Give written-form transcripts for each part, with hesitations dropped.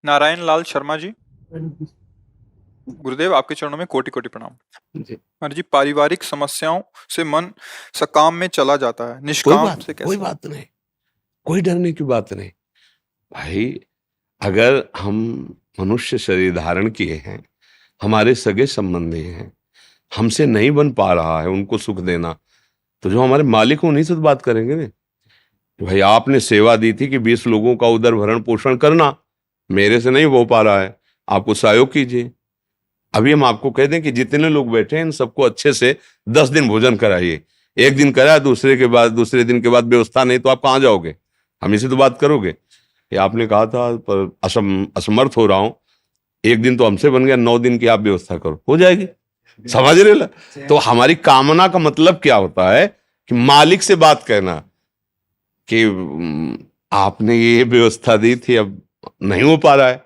नारायण लाल शर्मा जी, गुरुदेव आपके चरणों में कोटि कोटि प्रणाम। जी। महाराज जी, पारिवारिक समस्याओं से मन सकाम में चला जाता है, कोई निष्काम से कोई कैसे? बात नहीं, कोई डरने की बात नहीं भाई। अगर हम मनुष्य शरीर धारण किए हैं, हमारे सगे संबंधी हैं, हमसे नहीं बन पा रहा है उनको सुख देना, तो जो हमारे मालिक हैं उन्हीं से तो बात करेंगे ना। भाई आपने सेवा दी थी कि 20 लोगों का उदर भरण पोषण करना, मेरे से नहीं हो पा रहा है, आपको सहयोग कीजिए। अभी हम आपको कह दें कि जितने लोग बैठे हैं इन सबको अच्छे से 10 दिन भोजन कराइए। एक दिन कराया, दूसरे दिन के बाद व्यवस्था नहीं, तो आप कहाँ जाओगे? हम इसी तो बात करोगे। ये आपने कहा था पर असमर्थ हो रहा हूं, एक दिन तो हमसे बन गया, 9 दिन की आप व्यवस्था करो, हो जाएगी। समझ रहे ला? तो हमारी कामना का मतलब क्या होता है कि मालिक से बात कहना कि आपने ये व्यवस्था दी थी, अब नहीं हो पा रहा है,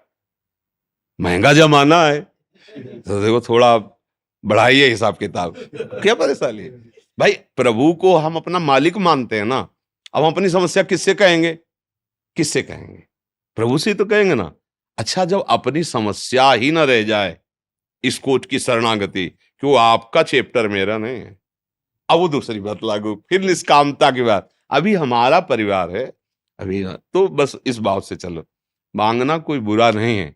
महंगा जमाना है, तो देखो थोड़ा बढ़ाइए हिसाब किताब। क्या परेशानी है भाई? प्रभु को हम अपना मालिक मानते हैं ना। अब हम अपनी समस्या किससे कहेंगे? किससे कहेंगे? प्रभु से तो कहेंगे ना। अच्छा, जब अपनी समस्या ही ना रह जाए इस कोट की शरणागति कि वो आपका चैप्टर मेरा नहीं है, अब वो दूसरी बात लागू, फिर निष्कामता की बात। अभी हमारा परिवार है, अभी तो बस इस भाव से चलो, मांगना कोई बुरा नहीं है।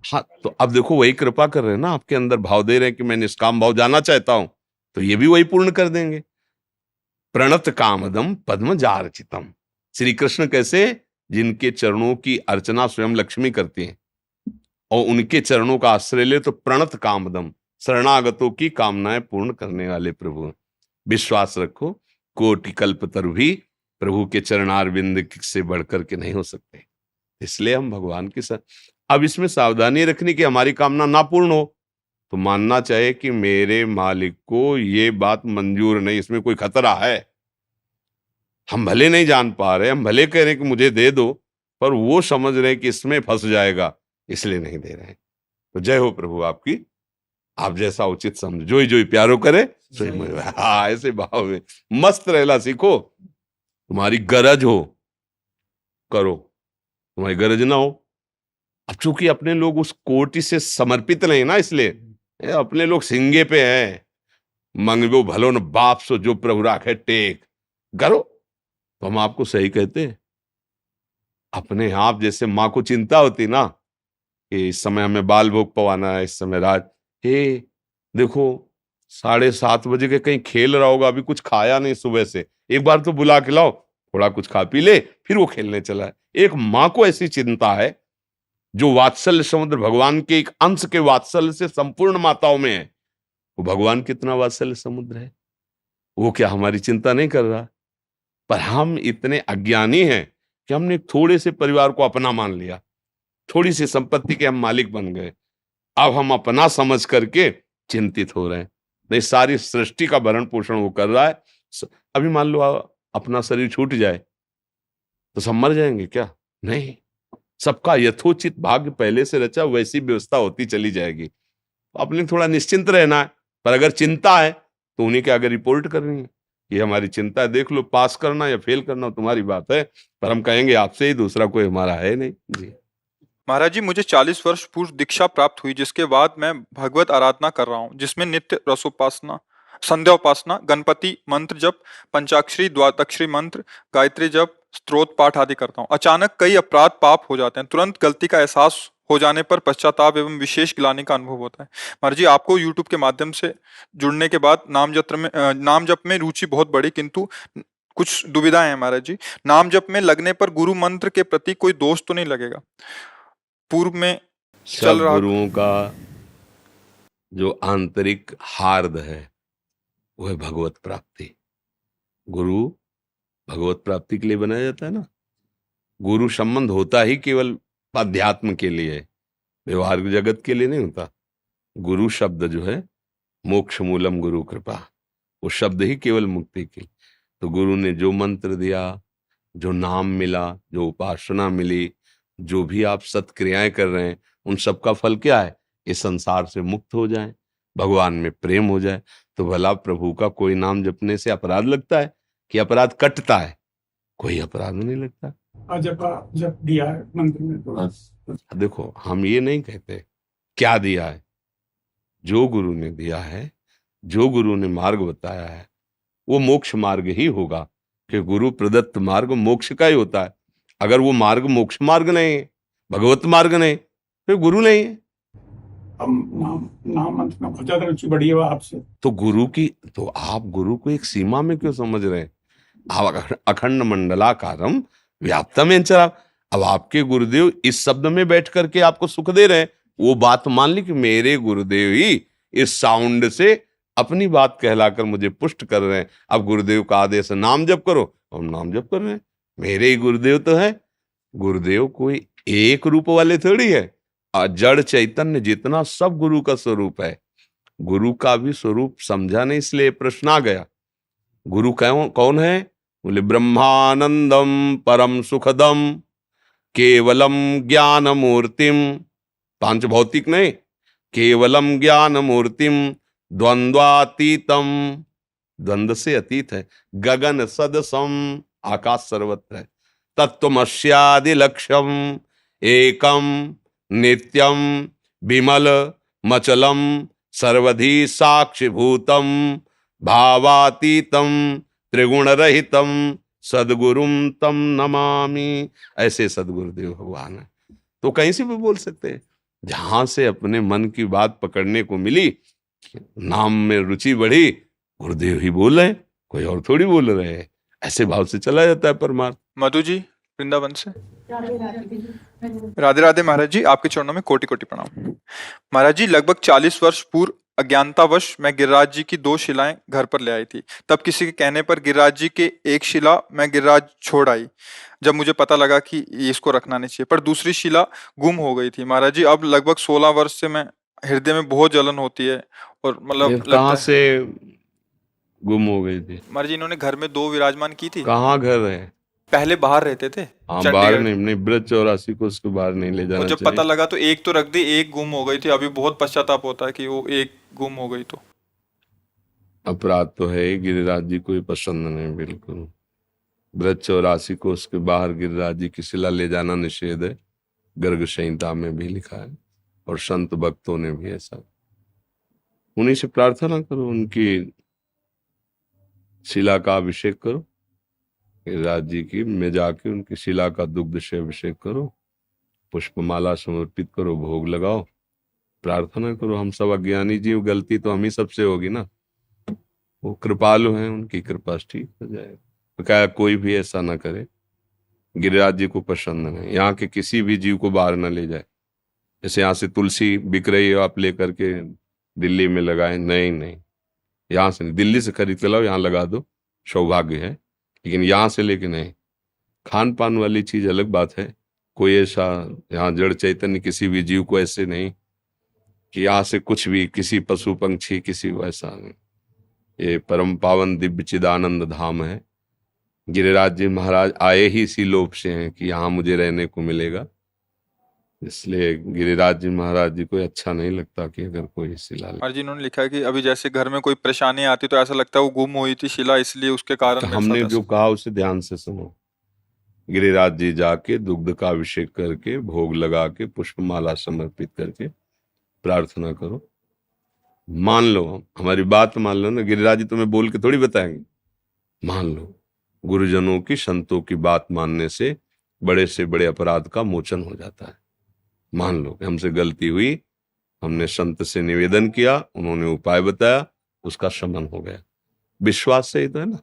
हाँ, तो अब देखो वही कृपा कर रहे हैं ना, आपके अंदर भाव दे रहे हैं कि मैं निष्काम भाव जाना चाहता हूं, तो ये भी वही पूर्ण कर देंगे। प्रणत कामदम पद्म जार्चितम। श्री कृष्ण कैसे? जिनके चरणों की अर्चना स्वयं लक्ष्मी करती हैं और उनके चरणों का आश्रय ले तो प्रणत कामदम, शरणागतों की कामनाएं पूर्ण करने वाले प्रभु। विश्वास रखो, कोटि कल्पतरु भी प्रभु के चरणारविंद से बढ़कर के नहीं हो सकते। इसलिए हम भगवान की अब इसमें सावधानी रखनी कि हमारी कामना ना पूर्ण हो तो मानना चाहिए कि मेरे मालिक को ये बात मंजूर नहीं, इसमें कोई खतरा है। हम भले नहीं जान पा रहे, हम भले कह रहे हैं कि मुझे दे दो, पर वो समझ रहे हैं कि इसमें फंस जाएगा, इसलिए नहीं दे रहे हैं। तो जय हो प्रभु आपकी, आप जैसा उचित समझ, जो ही प्यारो करे हाँ, ऐसे भाव में मस्त रहना सीखो। तुम्हारी गरज हो करो, तुम्हारी गरज ना हो। अब चूंकि अपने लोग उस कोटि से समर्पित नहीं ना, इसलिए अपने लोग सिंगे पे हैं। मंगो भलो न बाप सो जो प्रभु राखे टेक, करो। तो हम आपको सही कहते हैं। अपने आप जैसे माँ को चिंता होती ना कि इस समय हमें बाल भोग पवाना है, इस समय रात, हे देखो 7:30 बजे के कहीं खेल रहा होगा, अभी कुछ खाया नहीं सुबह से, एक बार तो बुला के लाओ, थोड़ा कुछ खा पी ले, फिर वो खेलने चला है। एक माँ को ऐसी चिंता है, जो वात्सल्य समुद्र भगवान के एक अंश के वात्सल्य से संपूर्ण माताओं में है। वो भगवान कितना वात्सल्य समुद्र है, वो क्या हमारी चिंता नहीं कर रहा? पर हम इतने अज्ञानी हैं कि हमने एक थोड़े से परिवार को अपना मान लिया, थोड़ी सी संपत्ति के हम मालिक बन गए। अब हम अपना समझ करके चिंतित हो रहे हैं। नहीं, सारी सृष्टि का भरण पोषण वो कर रहा है। अभी मान लो अपना शरीर छूट जाए तो सब मर जाएंगे क्या? नहीं, सबका यथोचित भाग्य पहले से रचा, वैसी व्यवस्था होती चली जाएगी। अपने थोड़ा निश्चिंत रहना है, पर अगर चिंता है तो उन्हीं के आगे रिपोर्ट करनी है, ये हमारी चिंता है, देख लो, पास करना या फेल करना तुम्हारी बात है, पर हम कहेंगे आपसे ही, दूसरा कोई हमारा है नहीं जी। महाराज जी, मुझे 40 वर्ष पूर्व दीक्षा प्राप्त हुई, जिसके बाद मैं भगवत आराधना कर रहा हूँ, जिसमें नित्य रसोपासना, संध्या उपासना, गणपति मंत्र जप, पंचाक्षरी द्वादक्षरी मंत्र, गायत्री जप, स्तोत्र पाठ आदि करता हूँ। अचानक कई अपराध पाप हो जाते हैं, तुरंत गलती का एहसास हो जाने पर पश्चाताप एवं विशेष ग्लानि का अनुभव होता है। महाराज जी, आपको यूट्यूब के माध्यम से जुड़ने के बाद नाम जप में रुचि बहुत बढ़ी, किंतु कुछ दुविधाएं हैं महाराज जी। नाम जप में लगने पर गुरु मंत्र के प्रति कोई दोष तो नहीं लगेगा? पूर्व में चल सब रहा गुरुओं का जो आंतरिक हार्द है वो है भगवत प्राप्ति। गुरु भगवत प्राप्ति के लिए बनाया जाता है ना। गुरु संबंध होता ही केवल अध्यात्म के लिए, व्यवहारिक जगत के लिए नहीं होता। गुरु शब्द जो है, मोक्ष मूलम गुरु कृपा, वो शब्द ही केवल मुक्ति की। तो गुरु ने जो मंत्र दिया, जो नाम मिला, जो उपासना मिली, जो भी आप सत्क्रियाएं कर रहे हैं, उन सब का फल क्या है? इस संसार से मुक्त हो जाए, भगवान में प्रेम हो जाए। तो भला प्रभु का कोई नाम जपने से अपराध लगता है कि अपराध कटता है? कोई अपराध नहीं लगता। भाजपा जब दिया है मंत्री ने तो देखो, हम ये नहीं कहते क्या दिया है, जो गुरु ने दिया है, जो गुरु ने मार्ग बताया है वो मोक्ष मार्ग ही होगा, कि गुरु प्रदत्त मार्ग मोक्ष का ही होता है। अगर वो मार्ग मोक्ष मार्ग नहीं है, भगवत मार्ग नहीं, फिर गुरु नहीं है। अब नाम मंत्र में बहुत ज्यादा रुचि बढ़ी है आपसे। तो गुरु की, तो आप गुरु को एक सीमा में क्यों समझ रहे हैं? आप अखंड मंडलाकारम व्याप्तम चरा। अब आपके गुरुदेव इस शब्द में बैठ करके आपको सुख दे रहे हैं, वो बात मान ली कि मेरे गुरुदेव ही इस साउंड से अपनी बात कहलाकर मुझे पुष्ट कर रहे हैं। अब गुरुदेव का आदेश है नाम जप करो, हम नाम जप कर रहे हैं, मेरे ही गुरुदेव तो है। गुरुदेव कोई एक रूप वाले थोड़ी है, जड़ चैतन्य जितना सब गुरु का स्वरूप है। गुरु का भी स्वरूप समझा नहीं, इसलिए प्रश्न आ गया। गुरु कौन है? बोले ब्रह्मानंदम परम सुखदम केवलम ज्ञान मूर्तिम, पांच भौतिक नहीं, केवलम ज्ञान मूर्तिम द्वंद्वातीतम, द्वंद्व से अतीत है, गगन सदसम, आकाश सर्वत्र है, तत्वमस्यादि लक्ष्यम एकम नित्यम विमल मचलम सर्वधि साक्षिभूतम भावातीतम त्रिगुण रहितम सदगुरुम तम नमामि। ऐसे सदगुरुदेव भगवान है। तो कहीं से भी बोल सकते हैं, जहां से अपने मन की बात पकड़ने को मिली, नाम में रुचि बढ़ी, गुरुदेव ही बोल रहे, कोई और थोड़ी बोल रहे हैं। ऐसे भाव से चला जाता है परमार्थ। मधु जी वृंदावन से। राधे राधे महाराज जी, आपके चरणों में कोटि कोटि प्रणाम। महाराज जी, लगभग 40 वर्ष पूर्व अज्ञानतावश मैं गिरिराज जी की 2 शिलाएं घर पर ले आई थी। तब किसी के कहने पर गिरिराज जी के एक शिला मैं गिरिराज छोड़ आई, जब मुझे पता लगा कि इसको रखना नहीं चाहिए, पर दूसरी शिला गुम हो गई थी। महाराज जी, अब लगभग 16 वर्ष से मैं हृदय में बहुत जलन होती है और मतलब कहाँ से गुम हो गई थी? महाराज जी, इन्होंने घर में 2 विराजमान की थी। कहाँ घर है? पहले बाहर रहते थे। हाँ, बाहर नहीं, ब्रज 84 को उसको बाहर नहीं ले जाना और जब चाहिए। पता लगा तो एक तो रख दी, एक गुम हो गई थी। अभी बहुत पश्चाताप होता है कि वो एक गुम हो गई। तो अपराध तो है, गिरिराज जी को पसंद नहीं बिल्कुल। ब्रज 84 को उसके बाहर गिरिराज जी की शिला ले जाना निषेध है, गर्ग संहिता में भी लिखा है, और संत भक्तों ने भी ऐसा। उन्हीं से प्रार्थना करो, उनकी शिला का अभिषेक करो, गिरिराज जी की में जाके उनकी शिला का दुग्ध से अभिषेक करो, पुष्पमाला समर्पित करो, भोग लगाओ, प्रार्थना करो। हम सब अज्ञानी जीव, गलती तो हम ही सबसे होगी ना, वो कृपालु हैं, उनकी कृपा से ठीक हो जाएगा। तो क्या कोई भी ऐसा ना करे, गिरिराज जी को पसंद नहीं, यहाँ के किसी भी जीव को बाहर ना ले जाए। जैसे यहाँ से तुलसी बिक रही है, आप लेकर के दिल्ली में लगाए, नहीं नहीं, यहाँ से नहीं, दिल्ली से खरीद के लाओ, यहाँ लगा दो, सौभाग्य है, लेकिन यहाँ से लेके नहीं। खान पान वाली चीज अलग बात है, कोई ऐसा यहाँ जड़ चैतन्य किसी भी जीव को ऐसे नहीं कि यहाँ से कुछ भी, किसी पशु पंछी किसी को ऐसा नहीं। ये परम पावन दिव्य चिदानंद धाम है। गिरिराज जी महाराज आए ही इसी लोभ से हैं कि यहाँ मुझे रहने को मिलेगा, इसलिए गिरिराज जी महाराज जी को अच्छा नहीं लगता कि अगर कोई शिला। महाराज जी, इन्होंने लिखा है कि अभी जैसे घर में कोई परेशानी आती तो ऐसा लगता है वो गुम हुई थी शिला, इसलिए उसके कारण तो मेरे हमने साथ जो ऐसा। कहा उसे ध्यान से सुनो। गिरिराज जी जाके दुग्ध का अभिषेक करके, भोग लगा के, पुष्पमाला समर्पित करके प्रार्थना करो। मान लो, हमारी बात मान लो ना, गिरिराज जी तुम्हें बोल के थोड़ी बताएंगे, मान लो। गुरुजनों की, संतों की बात मानने से बड़े से बड़े अपराध का मोचन हो जाता है। मान लो कि हमसे गलती हुई, हमने संत से निवेदन किया, उन्होंने उपाय बताया, उसका शमन हो गया। विश्वास से ही तो है ना।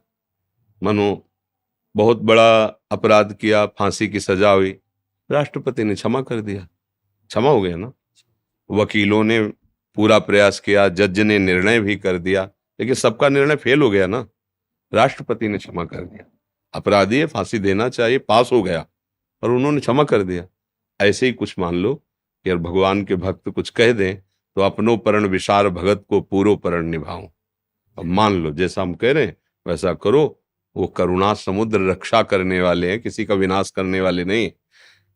मानो बहुत बड़ा अपराध किया, फांसी की सजा हुई, राष्ट्रपति ने क्षमा कर दिया, क्षमा हो गया ना। वकीलों ने पूरा प्रयास किया, जज ने निर्णय भी कर दिया, लेकिन सबका निर्णय फेल हो गया ना, राष्ट्रपति ने क्षमा कर दिया। अपराधी है, फांसी देना चाहिए, पास हो गया, और उन्होंने क्षमा कर दिया। ऐसे ही कुछ मान लो कि अगर भगवान के भक्त कुछ कह दें तो अपनो परण विशार भगत को पूरो परण निभाऊं। अब मान लो जैसा हम कह रहे हैं वैसा करो। वो करुणा समुद्र रक्षा करने वाले हैं, किसी का विनाश करने वाले नहीं।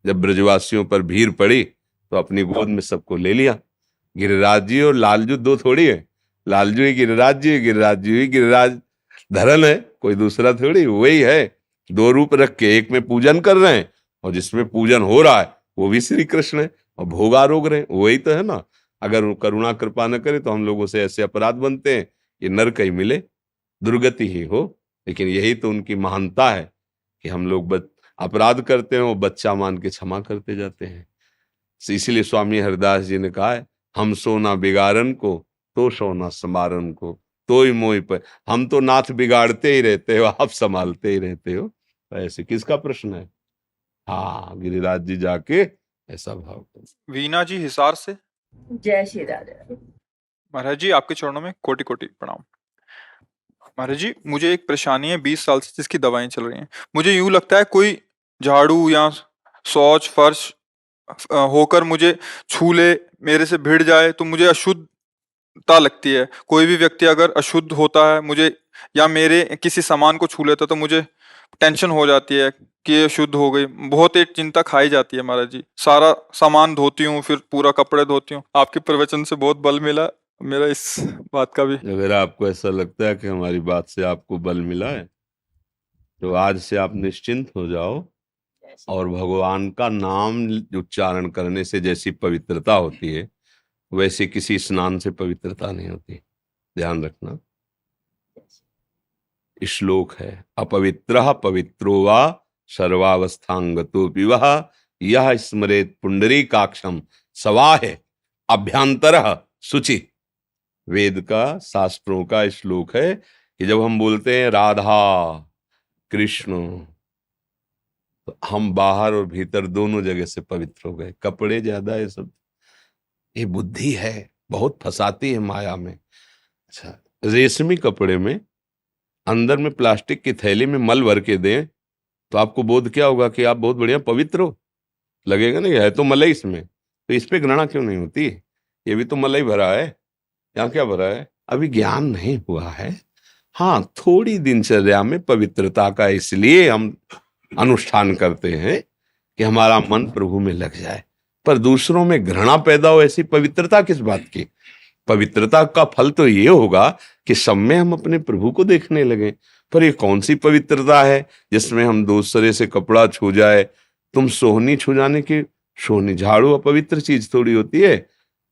जब ब्रजवासियों पर भीड़ पड़ी तो अपनी गोद में सबको ले लिया। गिरिराज जी और लालजू दो थोड़ी है, लालजू ही गिरिराज जी, गिरिराज जी ही गिरिराज धरन है, कोई दूसरा थोड़ी, वही है। 2 रूप रख के एक में पूजन कर रहे हैं और जिसमें पूजन हो रहा है वो भी श्री कृष्ण है, और भोग आरोग रहे, वही तो है ना। अगर वो करुणा कृपा न करे तो हम लोगों से ऐसे अपराध बनते हैं, ये नरक ही मिले, दुर्गति ही हो। लेकिन यही तो उनकी महानता है कि हम लोग अपराध करते हैं, वो बच्चा मान के क्षमा करते जाते हैं। इसीलिए स्वामी हरिदास जी ने कहा है, हम सोना बिगाड़न को तो सोना समारन को, तो ही मोई पर। हम तो नाथ बिगाड़ते ही रहते हो, आप संभालते ही रहते हो। तो ऐसे किसका प्रश्न है? हाँ, गिरिराज जी जाके ऐसा भाव करो। वीना जी हिसार से। जय श्री राधे। महाराज जी आपके चरणों में कोटि कोटि प्रणाम। महाराज जी मुझे एक परेशानी है 20 साल से, जिसकी दवाएं चल रही हैं। मुझे यूं लगता है कोई झाड़ू या शौच फर्श होकर मुझे छू ले, मेरे से भिड़ जाए तो मुझे अशुद्धता लगती है। कोई भी व्यक्ति अगर अशुद्ध होता है मुझे, या मेरे किसी सामान को छू लेता तो मुझे टेंशन हो जाती है कि ये शुद्ध हो गई। बहुत एक चिंता खाई जाती है महाराज जी। सारा सामान धोती हूँ, फिर पूरा कपड़े धोती हूँ। आपके प्रवचन से बहुत बल मिला मेरा इस बात का भी। अगर आपको ऐसा लगता है कि हमारी बात से आपको बल मिला है तो आज से आप निश्चिंत हो जाओ, और भगवान का नाम उच्चारण करने से जैसी पवित्रता होती है वैसे किसी स्नान से पवित्रता नहीं होती। ध्यान रखना। श्लोक है, अपवित्रः पवित्रो वा सर्वावस्थांगतो विवह यह स्मरेत पुंडरीकाक्षम सवाहे अभ्यंतरः शुचि। वेद का, शास्त्रों का श्लोक है कि जब हम बोलते हैं राधा कृष्ण, तो हम बाहर और भीतर दोनों जगह से पवित्र हो गए। कपड़े ज्यादा ये सब, ये बुद्धि है, बहुत फंसाती है माया में। अच्छा, रेशमी कपड़े में अंदर में प्लास्टिक की थैली में मल भर के दें तो आपको बोध क्या होगा कि आप बहुत बढ़िया पवित्र हो? लगेगा नहीं, है तो मलाई इसमें, तो इस पे घृणा क्यों नहीं होती? ये भी तो मलाई भरा है, यहाँ क्या भरा है? अभी ज्ञान नहीं हुआ है। हाँ, थोड़ी दिनचर्या में पवित्रता का इसलिए हम अनुष्ठान करते हैं कि हमारा मन प्रभु में लग जाए, पर दूसरों में घृणा पैदा हो, ऐसी पवित्रता किस बात की? पवित्रता का फल तो ये होगा कि सब में हम अपने प्रभु को देखने लगे। पर ये कौन सी पवित्रता है जिसमें हम दूसरे से कपड़ा छू जाए? तुम सोहनी छू जाने की, सोहनी झाड़ू अपवित्र चीज थोड़ी होती है।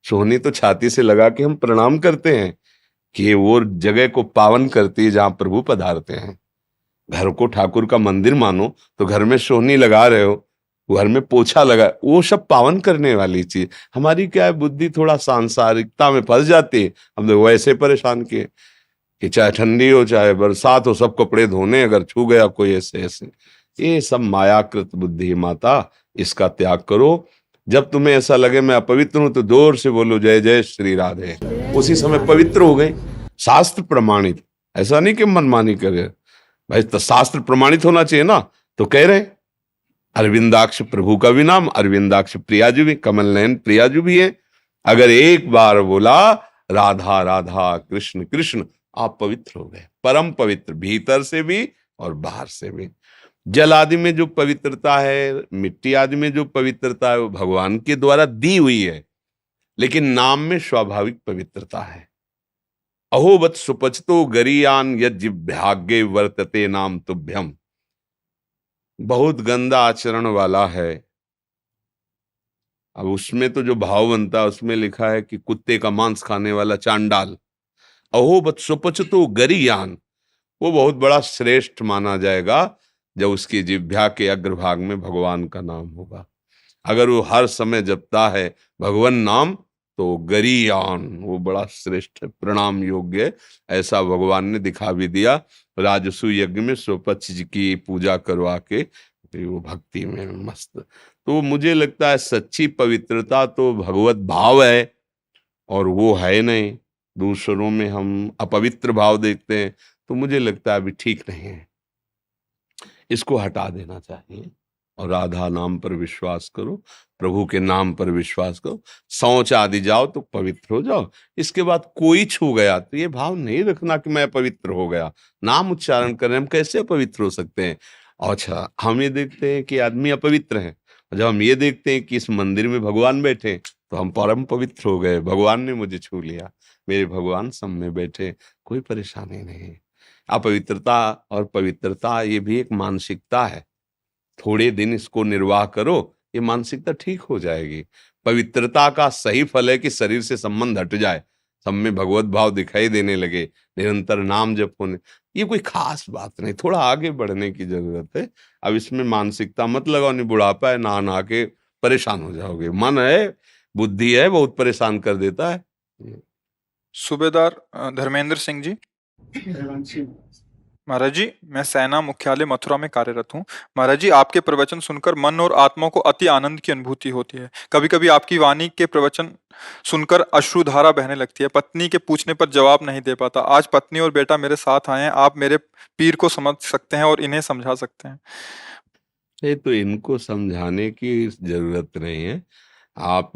सोहनी तो छाती से लगा के हम प्रणाम करते हैं कि वो जगह को पावन करती है जहां प्रभु पधारते हैं। घर को ठाकुर का मंदिर मानो तो घर में सोहनी लगा रहे हो, घर में पोछा लगा, वो सब पावन करने वाली चीज। हमारी क्या है, बुद्धि थोड़ा सांसारिकता में फंस जाती है। हम लोग वैसे परेशान किए कि चाहे ठंडी हो चाहे बरसात हो, सब कपड़े धोने, अगर छू गया कोई ऐसे ऐसे, ये सब मायाकृत बुद्धि माता, इसका त्याग करो। जब तुम्हें ऐसा लगे मैं अपवित्र हूं तो जोर से बोलो जय जय श्री राधे, उसी समय पवित्र हो गए। शास्त्र प्रमाणित, ऐसा नहीं कि मनमानी करे भाई, तो शास्त्र प्रमाणित होना चाहिए ना। तो कह रहे अरविंदाक्ष प्रभु का भी नाम अरविंदाक्ष प्रियाजू भी, कमल नयन प्रियाजू भी है। अगर एक बार बोला राधा राधा कृष्ण कृष्ण, आप पवित्र हो गए, परम पवित्र, भीतर से भी और बाहर से भी। जल आदि में जो पवित्रता है, मिट्टी आदि में जो पवित्रता है, वो भगवान के द्वारा दी हुई है, लेकिन नाम में स्वाभाविक पवित्रता है। अहोवत सुपचतो गरियान यज्जिभ्याग्ये वर्तते नाम तुभ्यम। बहुत गंदा आचरण वाला है। अब उसमें तो जो भाव बनता है उसमें लिखा है कि कुत्ते का मांस खाने वाला चांडाल। अहोवत सुपचतो गरियान, वो बहुत बड़ा श्रेष्ठ माना जाएगा जब उसकी जिह्वा के अग्रभाग में भगवान का नाम होगा। अगर वो हर समय जपता है भगवान नाम तो गरियान, वो बड़ा श्रेष्ठ है, प्रणाम योग्य है। ऐसा भगवान ने दिखा भी दिया राजसु यज्ञ में स्वपक्ष जी की पूजा करवा के, वो भक्ति में मस्त। तो मुझे लगता है सच्ची पवित्रता तो भगवत भाव है, और वो है नहीं। दूसरों में हम अपवित्र भाव देखते हैं, तो मुझे लगता है अभी ठीक नहीं है, इसको हटा देना चाहिए। और राधा नाम पर विश्वास करो, प्रभु के नाम पर विश्वास करो, शौच आदि जाओ तो पवित्र हो जाओ। इसके बाद कोई छू गया तो ये भाव नहीं रखना कि मैं पवित्र हो गया। नाम उच्चारण कर रहे हैं, हम कैसे अपवित्र हो सकते हैं? अच्छा, हम ये देखते हैं कि आदमी अपवित्र है, जब हम ये देखते हैं कि इस मंदिर में भगवान बैठे तो हम परम पवित्र हो गए, भगवान ने मुझे छू लिया, मेरे भगवान सब में बैठे, कोई परेशानी नहीं। अपवित्रता और पवित्रता ये भी एक मानसिकता है। थोड़े दिन इसको निर्वाह करो, ये मानसिकता ठीक हो जाएगी। पवित्रता का सही फल है कि शरीर से संबंध हट जाए, सब में भगवत भाव दिखाई देने लगे, निरंतर नाम जप होने। ये कोई खास बात नहीं, थोड़ा आगे बढ़ने की जरूरत है। अब इसमें मानसिकता मत लगाओ, नहीं बुढ़ापा है नहा के परेशान हो जाओगे। मन है, बुद्धि है, बहुत परेशान कर देता है। सूबेदार धर्मेंद्र सिंह जी। देवांशी महाराज जी, मैं सेना मुख्यालय मथुरा में कार्यरत हूँ। महाराज जी, आपके प्रवचन सुनकर मन और आत्मा को अति आनंद की अनुभूति होती है। कभी कभी आपकी वाणी के प्रवचन सुनकर अश्रुधारा बहने लगती है। पत्नी के पूछने पर जवाब नहीं दे पाता। आज पत्नी और बेटा मेरे साथ आए हैं। आप मेरे पीर को समझ सकते हैं और इन्हें समझा सकते हैं। ये तो इनको समझाने की जरूरत नहीं है। आप,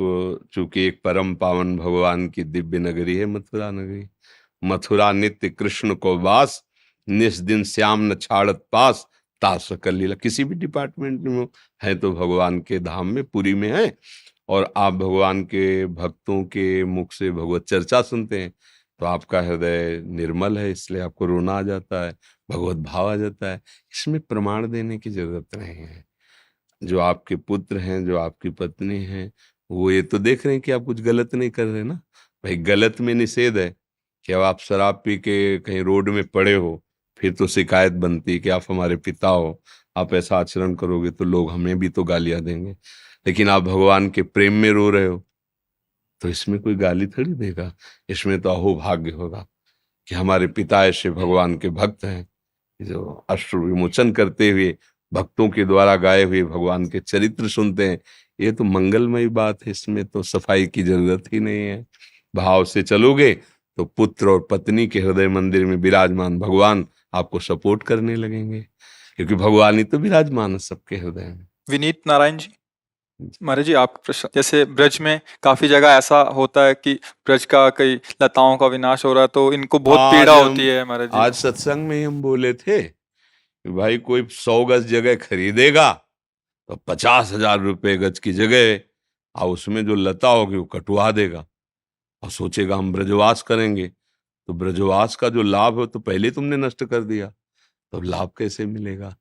चूंकि एक परम पावन भगवान की दिव्य नगरी है मथुरा नगरी, मथुरा नित्य कृष्ण को वास, निस दिन श्याम न छाड़त पास, तास सकल लीला। किसी भी डिपार्टमेंट में है तो भगवान के धाम में, पुरी में है, और आप भगवान के भक्तों के मुख से भगवत चर्चा सुनते हैं तो आपका हृदय निर्मल है, इसलिए आपको रोना आ जाता है, भगवत भाव आ जाता है। इसमें प्रमाण देने की जरूरत नहीं है। जो आपके पुत्र हैं, जो आपकी पत्नी हैं, वो ये तो देख रहे हैं कि आप कुछ गलत नहीं कर रहे ना। भाई गलत में निषेध है कि अब आप शराब पी के कहीं रोड में पड़े हो, फिर तो शिकायत बनती है कि आप हमारे पिता हो, आप ऐसा आचरण करोगे तो लोग हमें भी तो गालियां देंगे। लेकिन आप भगवान के प्रेम में रो रहे हो तो इसमें कोई गाली थोड़ी देगा। इसमें तो अहोभाग्य होगा कि हमारे पिता ऐसे भगवान के भक्त हैं, जो अश्रु विमोचन करते हुए भक्तों के द्वारा गाए हुए भगवान के चरित्र सुनते हैं। ये तो मंगलमयी बात है, इसमें तो सफाई की जरूरत ही नहीं है। भाव से चलोगे तो पुत्र और पत्नी के हृदय मंदिर में विराजमान भगवान आपको सपोर्ट करने लगेंगे, क्योंकि भगवान ही तो विराजमान है सबके हृदय में। विनीत नारायण जी। महाराज जी, आप प्रश्न, जैसे ब्रज में काफी जगह ऐसा होता है कि ब्रज का कई लताओं का विनाश हो रहा है, तो इनको बहुत पीड़ा होती है महाराज जी। आज सत्संग में ही हम बोले थे कि भाई कोई 100 गज जगह खरीदेगा तो 50,000 रुपए गज की जगह, और उसमें जो लता होगी वो कटवा देगा और सोचेगा हम ब्रजवास करेंगे। तो ब्रजवास का जो लाभ है तो पहले तुमने नष्ट कर दिया, तो लाभ कैसे मिलेगा?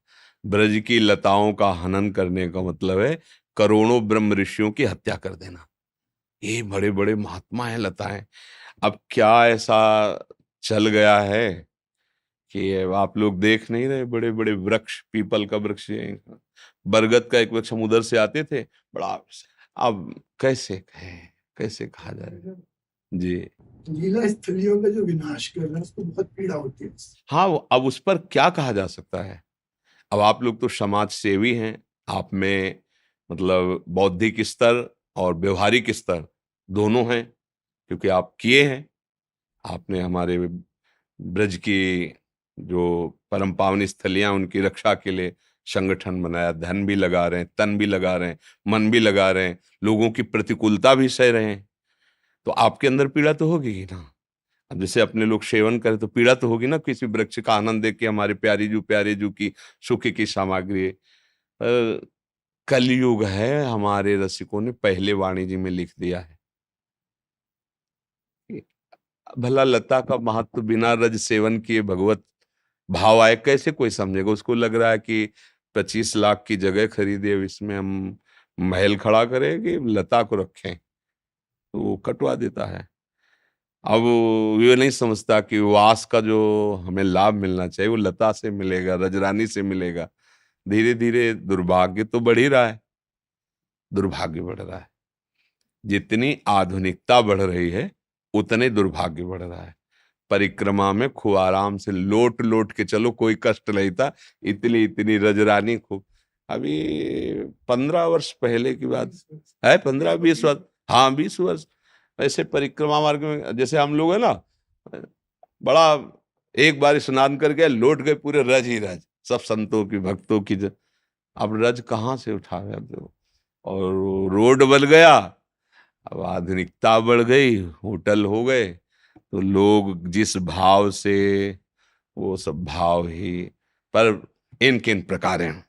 ब्रज की लताओं का हनन करने का मतलब है करोड़ों ब्रह्म ऋषियों की हत्या कर देना। ये बड़े बड़े महात्मा हैं लताएं। अब क्या ऐसा चल गया है कि आप लोग देख नहीं रहे, बड़े बड़े वृक्ष, पीपल का वृक्ष, बरगद का एक वृक्ष, हम उधर से आते थे, बड़ा। अब कैसे कहें, कैसे कहा जाएगा जी। लीला स्थलियों का जो विनाश कर रहा है उसको बहुत पीड़ा होती है। हाँ, अब उस पर क्या कहा जा सकता है? अब आप लोग तो समाज सेवी हैं, आप में मतलब बौद्धिक स्तर और व्यवहारिक स्तर दोनों हैं, क्योंकि आप किए हैं। आपने हमारे ब्रज की जो परम पावन स्थलियां, उनकी रक्षा के लिए संगठन बनाया, धन भी लगा रहे हैं, तन भी लगा रहे हैं, मन भी लगा रहे हैं, लोगों की प्रतिकूलता भी सह रहे हैं। तो आपके अंदर पीड़ा तो होगी ही ना। अब जैसे अपने लोग सेवन करें तो पीड़ा तो होगी ना, किसी वृक्ष का आनंद देख के हमारे प्यारे जू की सुख की सामग्री है। कलयुग है, हमारे रसिकों ने पहले वाणी जी में लिख दिया है। भला लता का महत्व बिना रज सेवन किए भगवत भाव आए कैसे कोई समझेगा? उसको लग रहा है कि 25 लाख की जगह खरीदे, इसमें हम महल खड़ा करें कि लता को रखें, तो वो कटवा देता है। अब ये नहीं समझता कि वास का जो हमें लाभ मिलना चाहिए वो लता से मिलेगा, रजरानी से मिलेगा। धीरे धीरे दुर्भाग्य तो बढ़ ही रहा है, दुर्भाग्य बढ़ रहा है। जितनी आधुनिकता बढ़ रही है उतने दुर्भाग्य बढ़ रहा है। परिक्रमा में खूब आराम से लोट लोट के चलो, कोई कष्ट नहीं था। इतनी इतनी रजरानी खूब। अभी 15 वर्ष पहले की बात है, 15-20 वर्ष, हाँ 20 वर्ष, ऐसे परिक्रमा मार्ग में जैसे हम लोग है ना, बड़ा एक बार स्नान कर गए, लौट गए, पूरे रज ही रज, सब संतों की भक्तों की। अब रज कहाँ से उठा गया तो, और रोड बन गया, अब आधुनिकता बढ़ गई, होटल हो गए, तो लोग जिस भाव से, वो सब भाव ही। पर इन किन प्रकारेण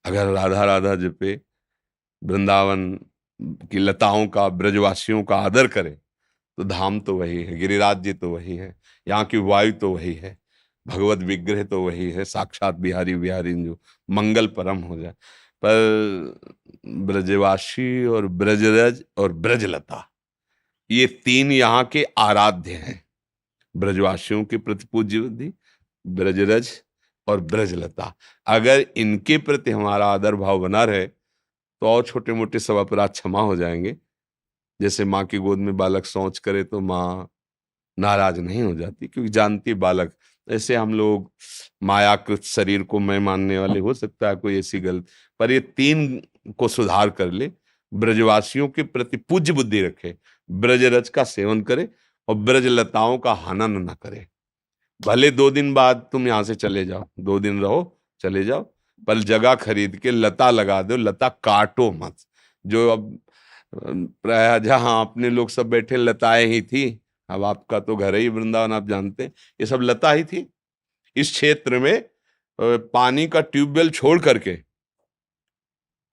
अगर राधा राधा जपे, वृंदावन की लताओं का, ब्रजवासियों का आदर करे, तो धाम तो वही है, गिरिराज जी तो वही है, यहाँ की वायु तो वही है। भगवत विग्रह तो वही है, साक्षात बिहारी बिहारी जो मंगल परम हो जाए। पर ब्रजवासी और ब्रजरज और ब्रजलता, ये तीन यहाँ के आराध्य हैं। ब्रजवासियों के प्रति पूज्य बुद्धि, ब्रजरज और ब्रजलता, अगर इनके प्रति हमारा आदर भाव बना रहे तो और छोटे मोटे सब अपराध क्षमा हो जाएंगे। जैसे माँ की गोद में बालक शौच करे तो माँ नाराज नहीं हो जाती, क्योंकि जानती है बालक। ऐसे हम लोग मायाकृत शरीर को मैं मानने वाले, हो सकता है कोई ऐसी गलत, पर ये तीन को सुधार कर ले, ब्रजवासियों के प्रति पूज्य बुद्धि रखे, ब्रजरज का सेवन करे और ब्रजलताओं का हनन न करे। भले 2 दिन बाद तुम यहां से चले जाओ, 2 दिन रहो चले जाओ, पर जगह खरीद के लता लगा दो, लता काटो मत। जो अब प्राय जहाँ अपने लोग सब बैठे लताएं ही थी, अब आपका तो घर ही वृंदावन, आप जानते हैं ये सब लता ही थी। इस क्षेत्र में पानी का ट्यूबवेल छोड़ करके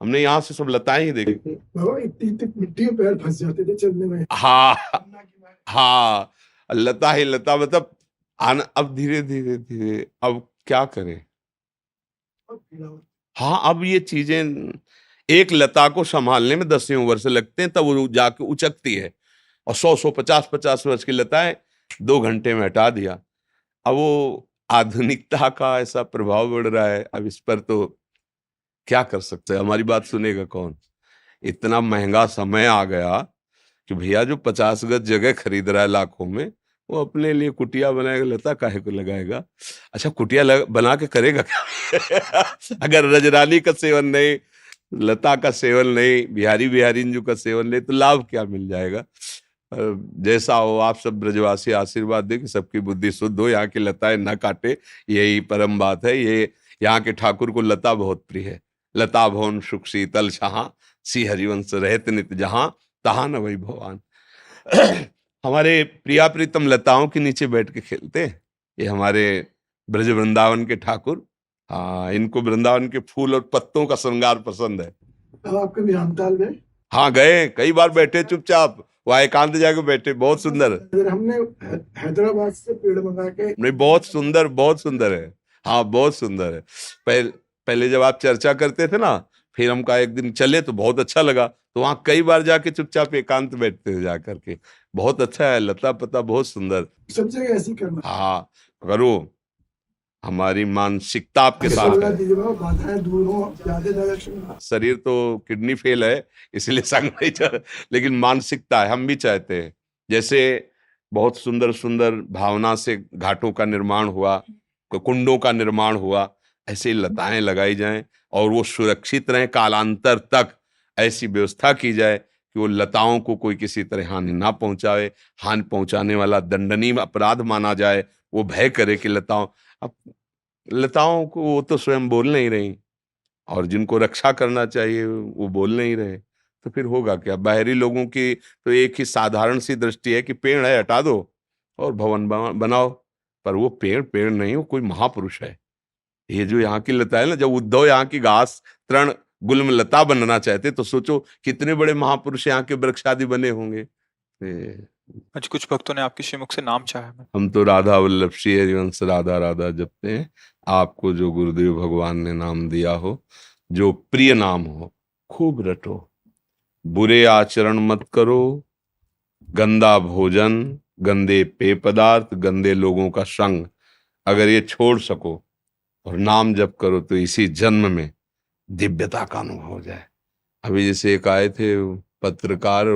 हमने यहाँ से सब लताएं ही देखी। बाबा इतनी तक मिट्टी में पैर फंस जाते थे चलने में। हाँ हाँ, लता ही लता, मतलब अब धीरे धीरे धीरे अब क्या करें। हाँ, अब ये चीजें, एक लता को संभालने में 10 वर्ष लगते हैं, तब वो जाके उचकती है, और 100-150 वर्ष की लताएं 2 घंटे में हटा दिया। अब वो आधुनिकता का ऐसा प्रभाव बढ़ रहा है, अब इस पर तो क्या कर सकते हैं, हमारी बात सुनेगा कौन। इतना महंगा समय आ गया कि भैया जो 50 गज जगह खरीद रहा है लाखों में, वो अपने लिए कुटिया बनाएगा, लता काहे को लगाएगा। अच्छा, कुटिया बना के करेगा क्या? अगर रजरानी का सेवन नहीं, लता का सेवन नहीं, बिहारी बिहारिंजू का सेवन नहीं, तो लाभ क्या मिल जाएगा। जैसा हो, आप सब ब्रजवासी आशीर्वाद दे कि सबकी बुद्धि शुद्ध हो, यहाँ की लताएं न काटे, यही परम बात है। ये यहाँ के ठाकुर को लता बहुत प्रिय है। लता भवन सुख शीतल छहा, सी हरिवंश रहत नित जहां, तहां न वही भगवान। हमारे प्रिया प्रीतम लताओं के नीचे बैठ के खेलते हैं ये हमारे ब्रज वृंदावन के ठाकुर। हाँ, इनको वृंदावन के फूल और पत्तों का श्रृंगार पसंद है। आप कभी रामताल गए? हाँ गए, कई बार बैठे चुपचाप, वहाँ एकांत जाके बैठे, बहुत सुंदर। हमने हैदराबाद से पेड़ मंगा के, नहीं, बहुत सुंदर, बहुत सुंदर है। हाँ, बहुत सुंदर है। पहले जब आप चर्चा करते थे ना, फिर हम कहा एक दिन चले तो बहुत अच्छा लगा, तो वहाँ कई बार जाके चुपचाप एकांत बैठते थे जा करके। बहुत अच्छा है, लता पता बहुत सुंदर। सब जगह ऐसी करना। हाँ करो, हमारी मानसिकता आपके साथ है। बाधाएं दूर हो, ज्यादा शरीर तो किडनी फेल है, इसलिए संग नहीं चल, लेकिन मानसिकता है, हम भी चाहते हैं। जैसे बहुत सुंदर सुंदर भावना से घाटों का निर्माण हुआ, कुंडों का निर्माण हुआ, ऐसे लताएं लगाई जाएं और वो सुरक्षित रहें कालांतर तक। ऐसी व्यवस्था की जाए कि वो लताओं को कोई किसी तरह हानि ना पहुंचावे, हानि पहुंचाने वाला दंडनीय अपराध माना जाए। वो भय करे कि अब लताओं को वो तो स्वयं बोल नहीं रही, और जिनको रक्षा करना चाहिए वो बोल नहीं रहे, तो फिर होगा क्या। बाहरी लोगों की तो एक ही साधारण सी दृष्टि है कि पेड़ है हटा दो और भवन बनाओ, पर वो पेड़ पेड़ नहीं, वो कोई महापुरुष है। ये जो यहाँ की लता है ना, जब उद्धव यहाँ की घास तृण गुल्म लता बनना चाहते, तो सोचो कितने बड़े महापुरुष यहाँ के वृक्षादि बने होंगे। आज कुछ भक्तों ने आपके श्रीमुख से नाम चाहा है। हम तो राधा वल्लभ श्री हरिवंश राधा राधा जपते हैं। आपको जो गुरुदेव भगवान ने नाम दिया हो, जो प्रिय नाम हो, खूब रटो, बुरे आचरण मत करो, गंदा भोजन, गंदे पेय पदार्थ, गंदे लोगों का संग अगर ये छोड़ सको और नाम जप करो, तो इसी जन्म में दिव्यता का अनुभव हो जाए। अभी जैसे एक आए थे पत्रकार,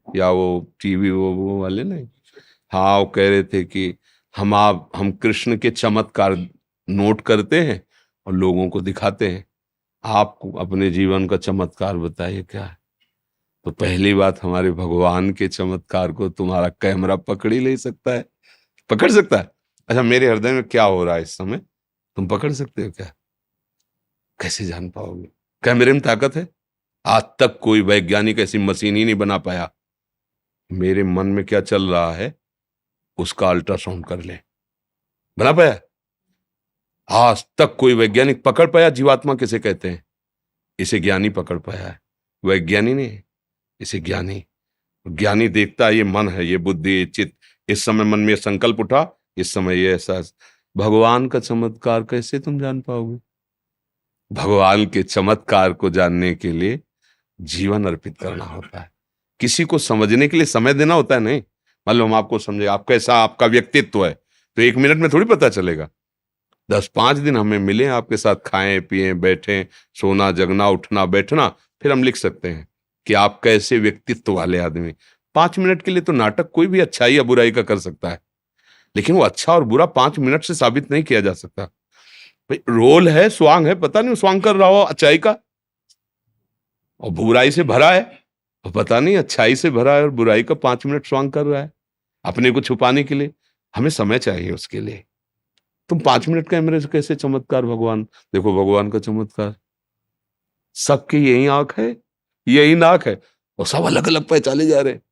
या वो टीवी वो वाले नहीं, हाँ, वो कह रहे थे कि हम कृष्ण के चमत्कार नोट करते हैं और लोगों को दिखाते हैं, आपको अपने जीवन का चमत्कार बताइए क्या है। तो पहली बात, हमारे भगवान के चमत्कार को तुम्हारा कैमरा पकड़ ही नहीं सकता है। पकड़ सकता है? अच्छा, मेरे हृदय में क्या हो रहा है इस समय, तुम पकड़ सकते हो क्या? कैसे जान पाओगे? कैमरे में ताकत है? आज तक कोई वैज्ञानिक ऐसी मशीन ही नहीं बना पाया। मेरे मन में क्या चल रहा है उसका अल्ट्रासाउंड कर ले, बना पाया? आज तक कोई वैज्ञानिक पकड़ पाया जीवात्मा किसे कहते हैं? इसे ज्ञानी पकड़ पाया है, वैज्ञानिक नहीं, इसे ज्ञानी। ज्ञानी देखता है ये मन है, ये बुद्धि, ये चित्त। इस समय मन में संकल्प उठा, इस समय ये एहसास, भगवान का चमत्कार कैसे तुम जान पाओगे? भगवान के चमत्कार को जानने के लिए जीवन अर्पित करना होता है, किसी को समझने के लिए समय देना होता है। नहीं, मान लो हम आपको समझे, आप कैसा आपका व्यक्तित्व है, तो 1 मिनट में थोड़ी पता चलेगा। 10-5 दिन हमें मिले, आपके साथ खाएं पिएं बैठें, सोना जगना उठना बैठना, फिर हम लिख सकते हैं कि आप कैसे व्यक्तित्व वाले आदमी। 5 मिनट के लिए तो नाटक कोई भी अच्छाई या बुराई का कर सकता है, लेकिन वो अच्छा और बुरा 5 मिनट से साबित नहीं किया जा सकता। भाई रोल है, स्वांग है, पता नहीं स्वांग कर रहा हो अच्छाई का, और बुराई से भरा है, और पता नहीं अच्छाई से भरा है और बुराई का 5 मिनट स्वांग कर रहा है अपने को छुपाने के लिए। हमें समय चाहिए उसके लिए। तुम 5 मिनट का एमरेज कैसे चमत्कार? भगवान देखो, भगवान का चमत्कार, सबके यही आंख है, यही नाक है, और सब अलग अलग पहचाने जा रहे हैं।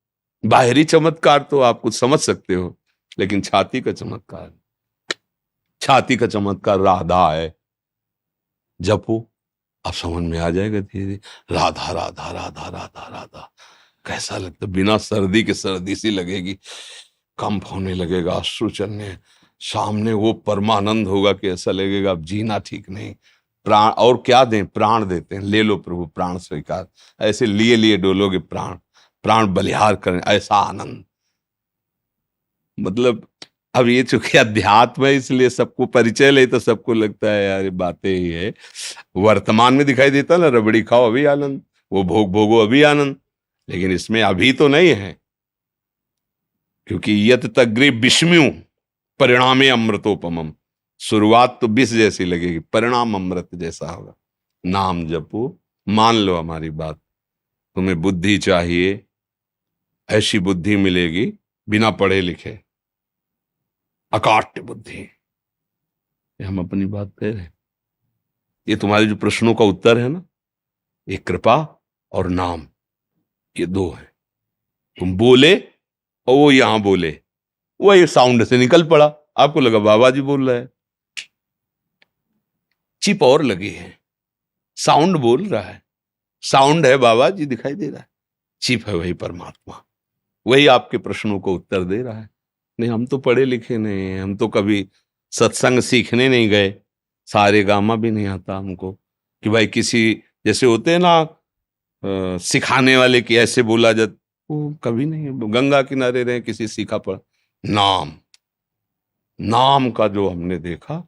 बाहरी चमत्कार तो आप कुछ समझ सकते हो, लेकिन छाती का चमत्कार, छाती का चमत्कार राधा है। जपो, अब समझ में आ जाएगा धीरे धीरे। राधा राधा राधा राधा राधा, कैसा लगता, बिना सर्दी के सर्दी सी लगेगी, कंप होने लगेगा, अश्रु चलने, सामने वो परमानंद होगा कि ऐसा लगेगा अब जीना ठीक नहीं। प्राण और क्या दें? प्राण देते हैं, ले लो प्रभु प्राण स्वीकार। ऐसे लिए लिए डोलोगे प्राण, प्राण बलिहार करें, ऐसा आनंद। मतलब अब ये चूंकि अध्यात्म है, इसलिए सबको परिचय ले, तो सबको लगता है यार ये बातें ही है। वर्तमान में दिखाई देता ना, रबड़ी खाओ अभी आनंद, वो भोग भोगो अभी आनंद, लेकिन इसमें अभी तो नहीं है, क्योंकि यत तग्रे विस्म्यु परिणामे अमृतोपमम। शुरुआत तो विष जैसी लगेगी, परिणाम अमृत जैसा होगा। नाम जपो, मान लो हमारी बात, तुम्हें बुद्धि चाहिए, ऐसी बुद्धि मिलेगी बिना पढ़े लिखे, अकाट्य बुद्धि। ये हम अपनी बात कह रहे हैं। ये तुम्हारे जो प्रश्नों का उत्तर है ना, ये कृपा और नाम, ये दो है। तुम बोले और वो यहां बोले, वही साउंड से निकल पड़ा, आपको लगा बाबा जी बोल रहे हैं, चिप और लगी है, साउंड बोल रहा है, साउंड है बाबा जी दिखाई दे रहा है, चिप है वही परमात्मा, वही आपके प्रश्नों को उत्तर दे रहा है। नहीं, हम तो पढ़े लिखे नहीं, हम तो कभी सत्संग सीखने नहीं गए, सारे गामा भी नहीं आता हमको कि भाई किसी जैसे होते हैं ना सिखाने वाले कि ऐसे बोला जाता, वो कभी नहीं। गंगा किनारे रहे, किसी सीखा पढ़ा। नाम, नाम का जो हमने देखा,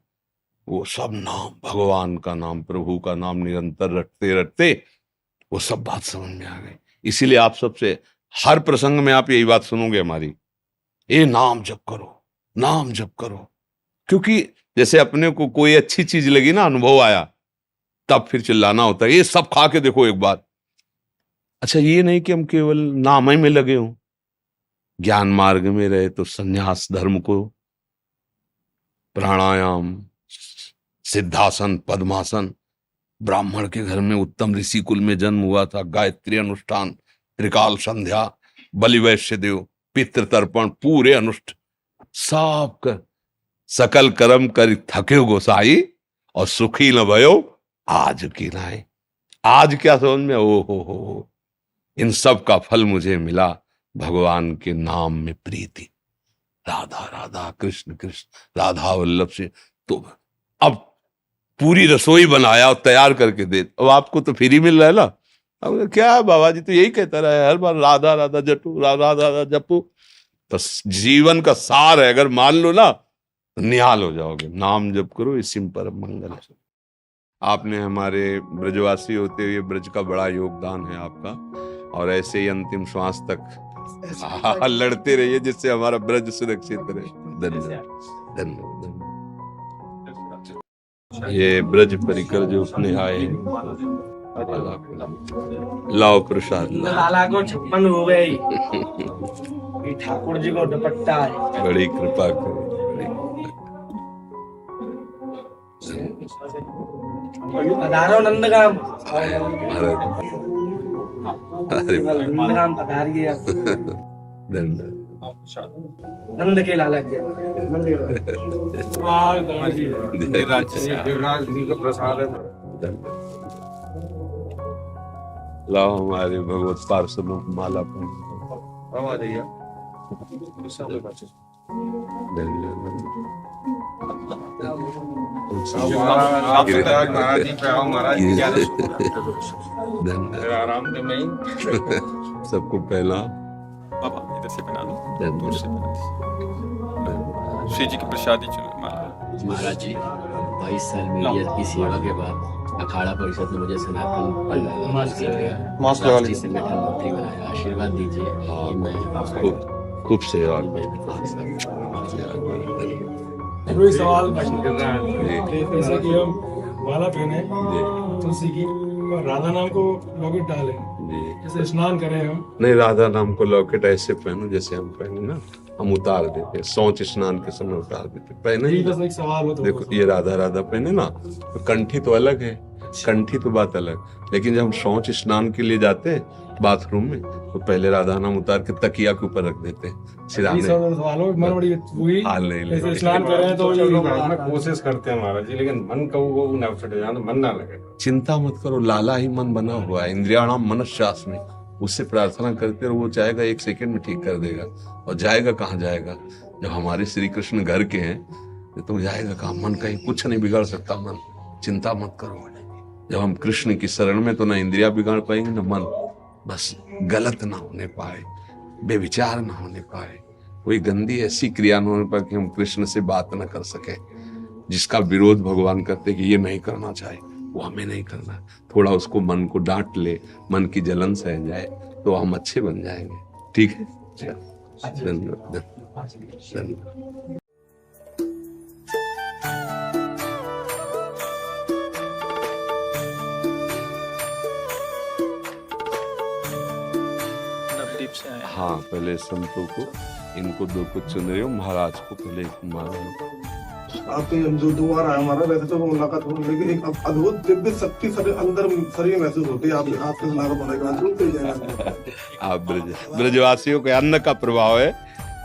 वो सब नाम, भगवान का नाम, प्रभु का नाम निरंतर रटते रटते वो सब बात समझ में आ गई। इसीलिए आप सबसे हर प्रसंग में आप यही बात सुनोगे हमारी, ये नाम जप करो, नाम जप करो। क्योंकि जैसे अपने को कोई अच्छी चीज लगी ना, अनुभव आया, तब फिर चिल्लाना होता है, ये सब खा के देखो एक बार। अच्छा, ये नहीं कि हम केवल नाम ही में लगे हों, ज्ञान मार्ग में रहे तो संन्यास धर्म को, प्राणायाम, सिद्धासन, पद्मासन, ब्राह्मण के घर में उत्तम ऋषि कुल में जन्म हुआ था, गायत्री अनुष्ठान, त्रिकाल संध्या, बलि वैश्य देव, पितृ तर्पण, पूरे अनुष्ठ सब कर, सकल कर्म कर थके गोसाई, और सुखी न भयो आज की नाई। आज क्या समझ में? ओ हो, इन सब का फल मुझे मिला भगवान के नाम में प्रीति। राधा राधा, कृष्ण कृष्ण, राधा वल्लभ से। तो अब पूरी रसोई बनाया और तैयार करके दे, अब आपको तो फ्री मिल रहा है ना। अब क्या है, बाबा जी तो यही कहता रहा है हर बार, राधा राधा जपो, राधा राधा जपो। तो जीवन का सार है, अगर मान लो ना तो निहाल हो जाओगे। नाम जप करो, इसी में परम मंगल है। आपने हमारे ब्रजवासी होते हुए ब्रज का बड़ा योगदान है आपका, और ऐसे ही अंतिम श्वास तक लड़ते रहिए, जिससे हमारा ब्रज सुरक्षित रहे। धन्यवाद, धन्यवाद। ये ब्रज परिकर जो अपने आए, लाओ प्रसाद, लाला को 56 हो गए। ये ठाकुर जी को दुपट्टा है, बड़ी कृपा करो। पधारो नंदगाम, नंदगाम पधारिए। धन्यवाद। नंद के लाला के लाओ हमारे भगवत पार्षदों को माला धन्यवाद। आप गिरिराज महाराज जी पे आओ महाराज जी, क्या धन्यवाद। आराम से मैं सबको पहला बाबा इधर से बना दो, धन्यवाद। दूर से बना दो। श्री जी की प्रसादी चलो महाराज। महाराज जी 22 साल मीडिया की सेवा के बाद अखाड़ा परिषद ने मुझे सनातन राष्ट्रीय संगठन मंत्री बनाया। आशीर्वाद दीजिए कि मैं खूब खूब सेवा कोई सवाल जैसे कि हम माला पहने तुलसी की और राधा नाम को लॉकेट डाले, जैसे स्नान करें हम। नहीं, राधा नाम को लॉकेट ऐसे पहनो जैसे हम पहने ना, हम उतार देते, शौच स्नान के समय उतार देते, पहने ही बस एक सवाल हो तो देखो ये राधा राधा पहने ना, तो कंठी तो अलग है, कंठी तो बात अलग, लेकिन जब हम शौच स्नान के लिए जाते हैं बाथरूम में तो पहले राधा नाम उतार के तकिया के ऊपर रख देते हैं, सिराने सवालों मन बड़ी हुई। हाल नहीं जैसे लगे। स्नान करें तो ये कोशिश करते हैं महाराज जी, लेकिन मन का वो ना फट जाए, मन ना लगे। चिंता मत करो, लाला ही मन बना हुआ है, इंद्रियाणाम मनश्शास में, उससे प्रार्थना करते रहो, वो चाहेगा 1 सेकंड में ठीक कर देगा। और जाएगा कहाँ जाएगा, जब हमारे श्री कृष्ण घर के हैं तो जाएगा कहाँ, मन कहीं कुछ नहीं बिगाड़ सकता मन, चिंता मत करो। जब हम कृष्ण की शरण में तो ना इंद्रिया बिगाड़ पाएंगे ना मन, बस गलत ना होने पाए, बेविचार ना होने पाए, कोई गंदी ऐसी क्रिया ना होने पाए कि हम कृष्ण से बात ना कर सके, जिसका विरोध भगवान करते कि ये नहीं करना चाहिए, वो हमें नहीं करना। थोड़ा उसको मन को डांट ले, मन की जलन सह जाए तो हम अच्छे बन जाएंगे। ठीक है, धन्यवाद। नवदीप से आए। हाँ, पहले संतों को, इनको 2 कुछ चुन हो, महाराज को पहले मारो। आपके दो बार आया हमारा, वैसे तो मुलाकात हो, लेकिन एक अद्भुत दिव्य शक्ति अंदर शरीर महसूस होती है आपके मुलाकात होने के बाद, सुनते जाएगा। आप ब्रजवासियों के अन्न का प्रभाव है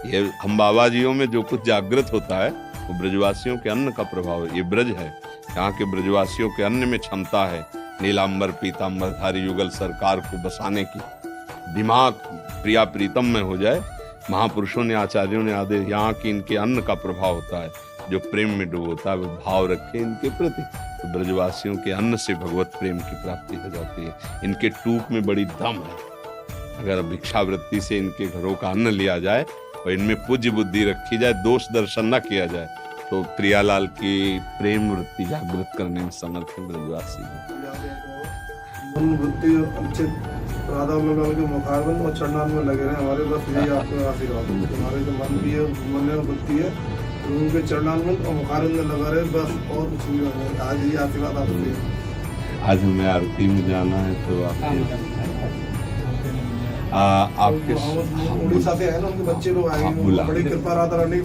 ये, हम बाबा जियों में जो कुछ जागृत होता है वो ब्रजवासियों के अन्न का प्रभाव है। ये ब्रज है, यहाँ के ब्रजवासियों के अन्न में क्षमता है नीलांबर पीतांबर धारी युगल सरकार को बसाने की। दिमाग प्रिया प्रीतम में हो जाए, महापुरुषों ने, आचार्यों ने आदेश, यहाँ की इनके अन्न का प्रभाव होता है, जो प्रेम में डूबोता है वो भाव रखे इनके प्रति, तो ब्रजवासियों के अन्न से भगवत प्रेम की प्राप्ति हो जाती है। इनके टूक में बड़ी दम है, अगर भिक्षावृत्ति से इनके घरों का अन्न लिया जाए और इनमें पूज्य बुद्धि रखी जाए, दोष दर्शन न किया जाए, तो प्रियालाल की प्रेम वृत्ति जागृत करने में समर्थ है ब्रजवासी। मन बुद्धि और अच्छे राधा मंगल के मुखारबंद और चरणान में लगे रहे हमारे, बस यही आपके आशीर्वाद है। हमारे जो मन भी है, मन में बुद्धि है, तो उनके चरणान में और मुखारबंद में लगा रहे, बस और कुछ भी नहीं। आज ये आशीर्वाद आपके। आज हमें आरती में जाना है तो आपके उड़ीसा से है ना, उनके बच्चे लोग आए, बुला बड़ी कृपा राधा रानी।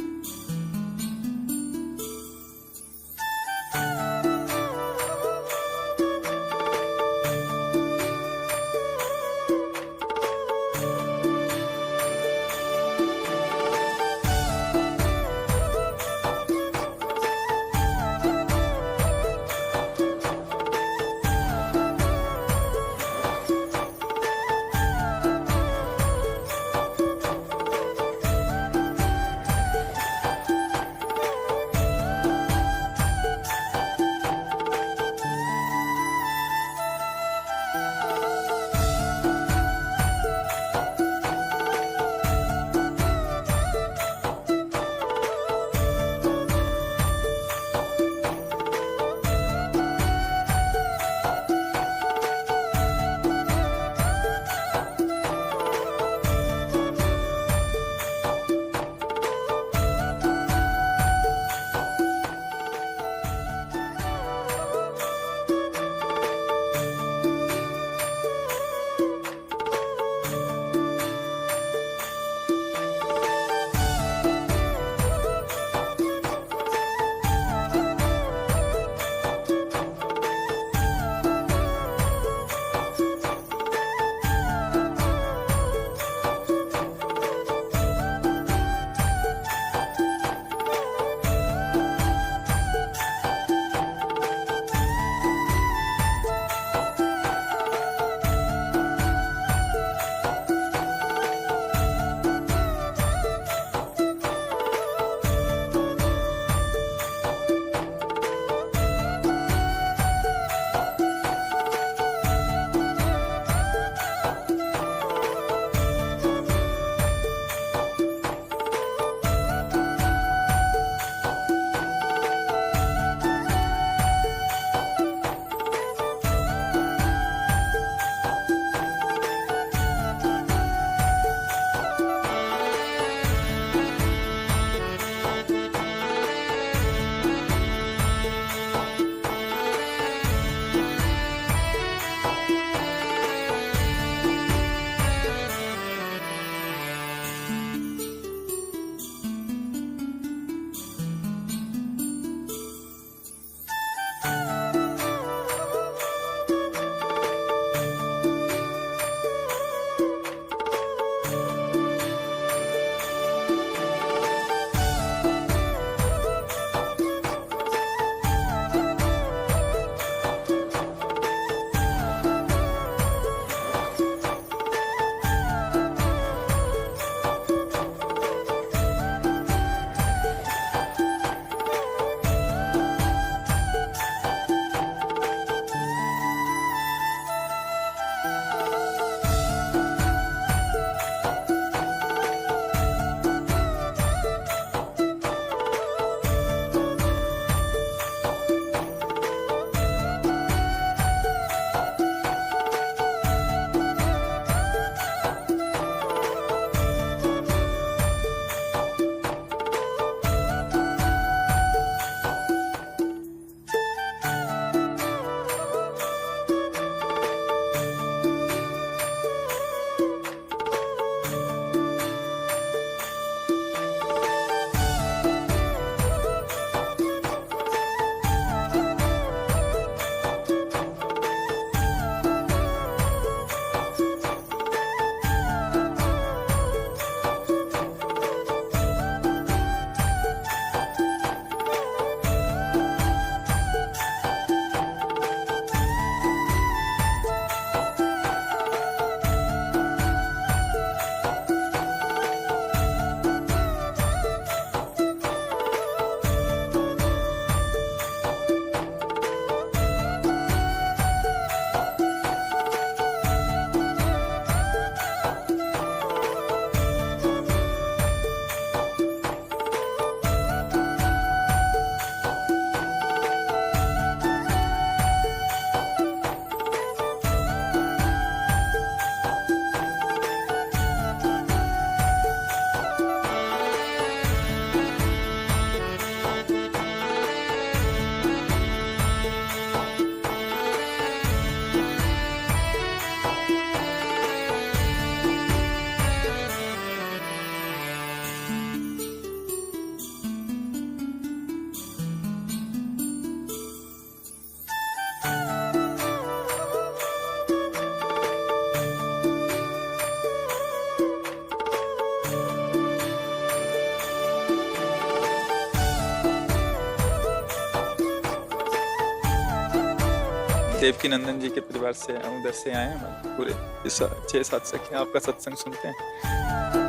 देवकी नंदन जी के परिवार से उधर से आए हैं, पूरे 6-7 सखी आपका सत्संग सुनते हैं।